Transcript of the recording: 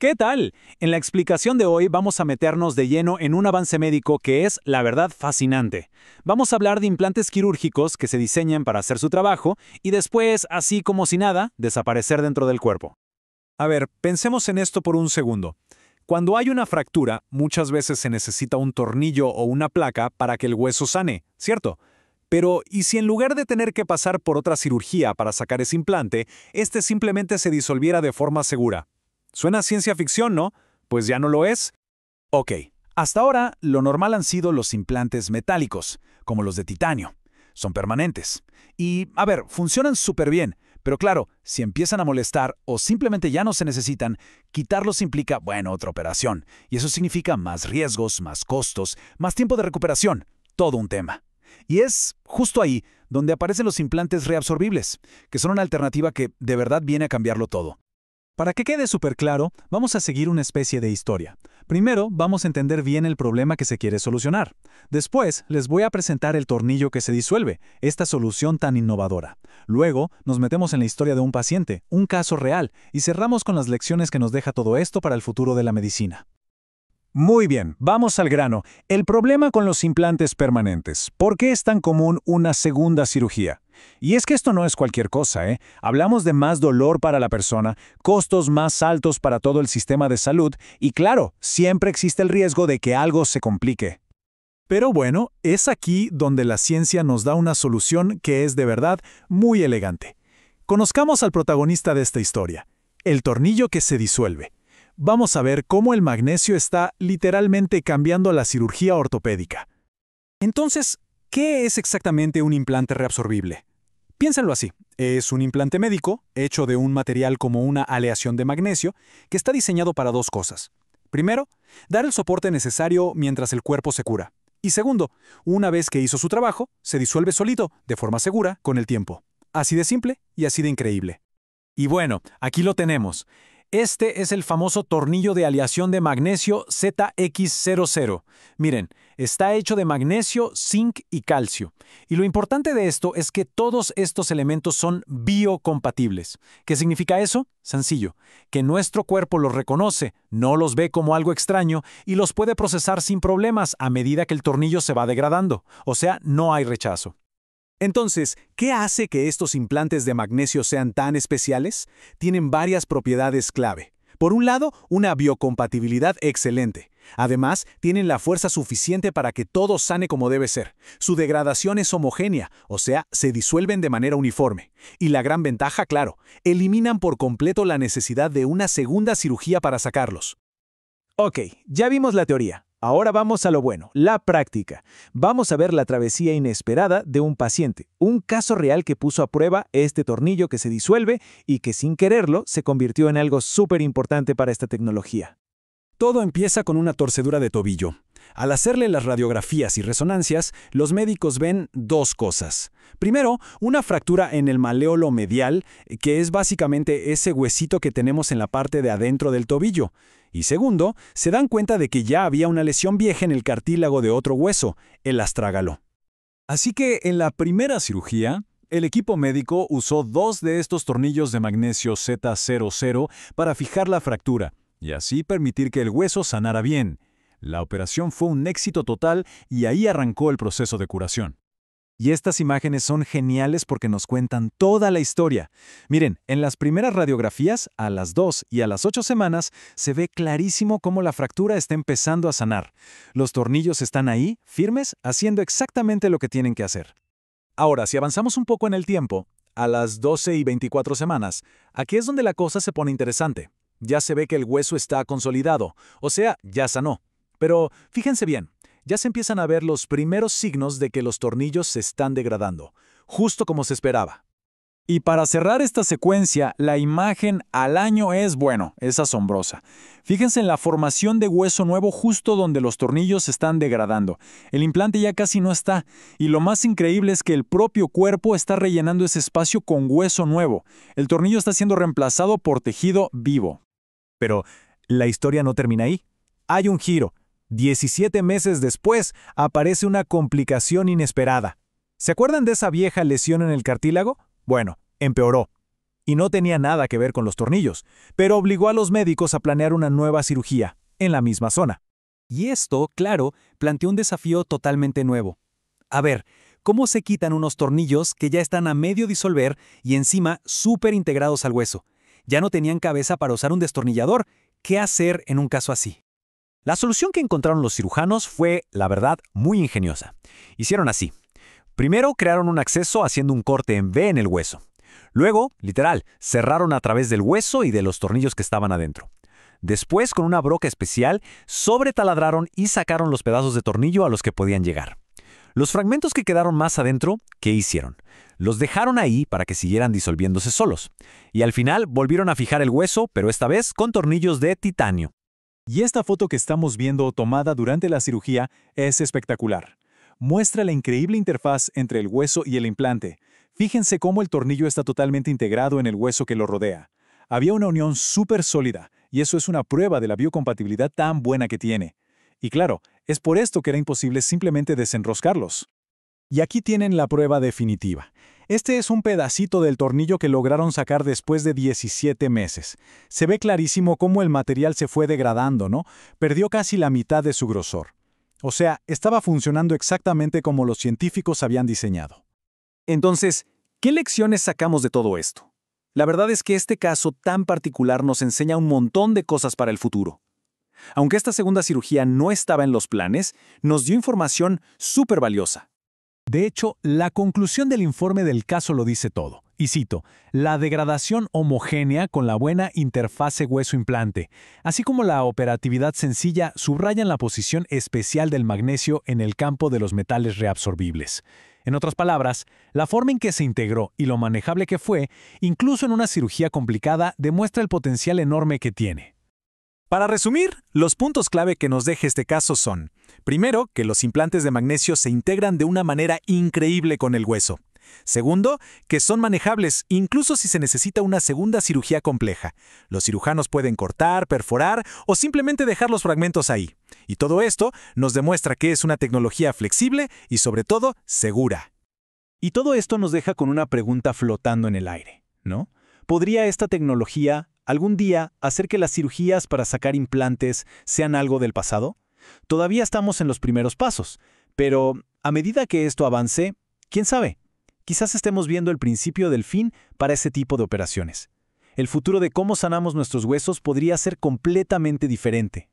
¿Qué tal? En la explicación de hoy vamos a meternos de lleno en un avance médico que es, la verdad, fascinante. Vamos a hablar de implantes quirúrgicos que se diseñan para hacer su trabajo y después, así como si nada, desaparecer dentro del cuerpo. A ver, pensemos en esto por un segundo. Cuando hay una fractura, muchas veces se necesita un tornillo o una placa para que el hueso sane, ¿cierto? Pero, ¿y si en lugar de tener que pasar por otra cirugía para sacar ese implante, este simplemente se disolviera de forma segura? Suena a ciencia ficción, ¿no? Pues ya no lo es. Ok, hasta ahora lo normal han sido los implantes metálicos, como los de titanio. Son permanentes. Y, a ver, funcionan súper bien. Pero claro, si empiezan a molestar o simplemente ya no se necesitan, quitarlos implica, bueno, otra operación. Y eso significa más riesgos, más costos, más tiempo de recuperación. Todo un tema. Y es justo ahí donde aparecen los implantes reabsorbibles, que son una alternativa que de verdad viene a cambiarlo todo. Para que quede súper claro, vamos a seguir una especie de historia. Primero, vamos a entender bien el problema que se quiere solucionar. Después, les voy a presentar el tornillo que se disuelve, esta solución tan innovadora. Luego, nos metemos en la historia de un paciente, un caso real, y cerramos con las lecciones que nos deja todo esto para el futuro de la medicina. Muy bien, vamos al grano. El problema con los implantes permanentes. ¿Por qué es tan común una segunda cirugía? Y es que esto no es cualquier cosa, ¿eh? Hablamos de más dolor para la persona, costos más altos para todo el sistema de salud y claro, siempre existe el riesgo de que algo se complique. Pero bueno, es aquí donde la ciencia nos da una solución que es de verdad muy elegante. Conozcamos al protagonista de esta historia, el tornillo que se disuelve. Vamos a ver cómo el magnesio está literalmente cambiando la cirugía ortopédica. Entonces, ¿qué es exactamente un implante reabsorbible? Piénsenlo así, es un implante médico hecho de un material como una aleación de magnesio que está diseñado para dos cosas. Primero, dar el soporte necesario mientras el cuerpo se cura. Y segundo, una vez que hizo su trabajo, se disuelve solito, de forma segura, con el tiempo. Así de simple y así de increíble. Y bueno, aquí lo tenemos. Este es el famoso tornillo de aleación de magnesio ZX00. Miren, está hecho de magnesio, zinc y calcio. Y lo importante de esto es que todos estos elementos son biocompatibles. ¿Qué significa eso? Sencillo, que nuestro cuerpo los reconoce, no los ve como algo extraño y los puede procesar sin problemas a medida que el tornillo se va degradando. O sea, no hay rechazo. Entonces, ¿qué hace que estos implantes de magnesio sean tan especiales? Tienen varias propiedades clave. Por un lado, una biocompatibilidad excelente. Además, tienen la fuerza suficiente para que todo sane como debe ser. Su degradación es homogénea, o sea, se disuelven de manera uniforme. Y la gran ventaja, claro, eliminan por completo la necesidad de una segunda cirugía para sacarlos. Ok, ya vimos la teoría. Ahora vamos a lo bueno, la práctica. Vamos a ver la travesía inesperada de un paciente, un caso real que puso a prueba este tornillo que se disuelve y que sin quererlo se convirtió en algo súper importante para esta tecnología. Todo empieza con una torcedura de tobillo. Al hacerle las radiografías y resonancias, los médicos ven dos cosas. Primero, una fractura en el maléolo medial, que es básicamente ese huesito que tenemos en la parte de adentro del tobillo. Y segundo, se dan cuenta de que ya había una lesión vieja en el cartílago de otro hueso, el astrágalo. Así que en la primera cirugía, el equipo médico usó dos de estos tornillos de magnesio Z00 para fijar la fractura y así permitir que el hueso sanara bien. La operación fue un éxito total y ahí arrancó el proceso de curación. Y estas imágenes son geniales porque nos cuentan toda la historia. Miren, en las primeras radiografías, a las 2 y a las 8 semanas, se ve clarísimo cómo la fractura está empezando a sanar. Los tornillos están ahí, firmes, haciendo exactamente lo que tienen que hacer. Ahora, si avanzamos un poco en el tiempo, a las 12 y 24 semanas, aquí es donde la cosa se pone interesante. Ya se ve que el hueso está consolidado, o sea, ya sanó. Pero fíjense bien. Ya se empiezan a ver los primeros signos de que los tornillos se están degradando, justo como se esperaba. Y para cerrar esta secuencia, la imagen al año es asombrosa. Fíjense en la formación de hueso nuevo justo donde los tornillos se están degradando. El implante ya casi no está, y lo más increíble es que el propio cuerpo está rellenando ese espacio con hueso nuevo. El tornillo está siendo reemplazado por tejido vivo. Pero la historia no termina ahí. Hay un giro. 17 meses después, aparece una complicación inesperada. ¿Se acuerdan de esa vieja lesión en el cartílago? Bueno, empeoró. Y no tenía nada que ver con los tornillos, pero obligó a los médicos a planear una nueva cirugía, en la misma zona. Y esto, claro, planteó un desafío totalmente nuevo. A ver, ¿cómo se quitan unos tornillos que ya están a medio disolver y encima súper integrados al hueso? Ya no tenían cabeza para usar un destornillador. ¿Qué hacer en un caso así? La solución que encontraron los cirujanos fue, la verdad, muy ingeniosa. Hicieron así. Primero crearon un acceso haciendo un corte en V en el hueso. Luego, literal, cerraron a través del hueso y de los tornillos que estaban adentro. Después, con una broca especial, sobretaladraron y sacaron los pedazos de tornillo a los que podían llegar. Los fragmentos que quedaron más adentro, ¿qué hicieron? Los dejaron ahí para que siguieran disolviéndose solos. Y al final volvieron a fijar el hueso, pero esta vez con tornillos de titanio. Y esta foto que estamos viendo tomada durante la cirugía es espectacular. Muestra la increíble interfaz entre el hueso y el implante. Fíjense cómo el tornillo está totalmente integrado en el hueso que lo rodea. Había una unión súper sólida, y eso es una prueba de la biocompatibilidad tan buena que tiene. Y claro, es por esto que era imposible simplemente desenroscarlos. Y aquí tienen la prueba definitiva. Este es un pedacito del tornillo que lograron sacar después de 17 meses. Se ve clarísimo cómo el material se fue degradando, ¿no? Perdió casi la mitad de su grosor. O sea, estaba funcionando exactamente como los científicos habían diseñado. Entonces, ¿qué lecciones sacamos de todo esto? La verdad es que este caso tan particular nos enseña un montón de cosas para el futuro. Aunque esta segunda cirugía no estaba en los planes, nos dio información súper valiosa. De hecho, la conclusión del informe del caso lo dice todo. Y cito, la degradación homogénea con la buena interfase hueso-implante, así como la operatividad sencilla, subrayan la posición especial del magnesio en el campo de los metales reabsorbibles. En otras palabras, la forma en que se integró y lo manejable que fue, incluso en una cirugía complicada, demuestra el potencial enorme que tiene. Para resumir, los puntos clave que nos deja este caso son: primero, que los implantes de magnesio se integran de una manera increíble con el hueso. Segundo, que son manejables incluso si se necesita una segunda cirugía compleja. Los cirujanos pueden cortar, perforar o simplemente dejar los fragmentos ahí. Y todo esto nos demuestra que es una tecnología flexible y sobre todo segura. Y todo esto nos deja con una pregunta flotando en el aire, ¿no? ¿Podría esta tecnología algún día hacer que las cirugías para sacar implantes sean algo del pasado? Todavía estamos en los primeros pasos, pero a medida que esto avance, ¿quién sabe? Quizás estemos viendo el principio del fin para ese tipo de operaciones. El futuro de cómo sanamos nuestros huesos podría ser completamente diferente.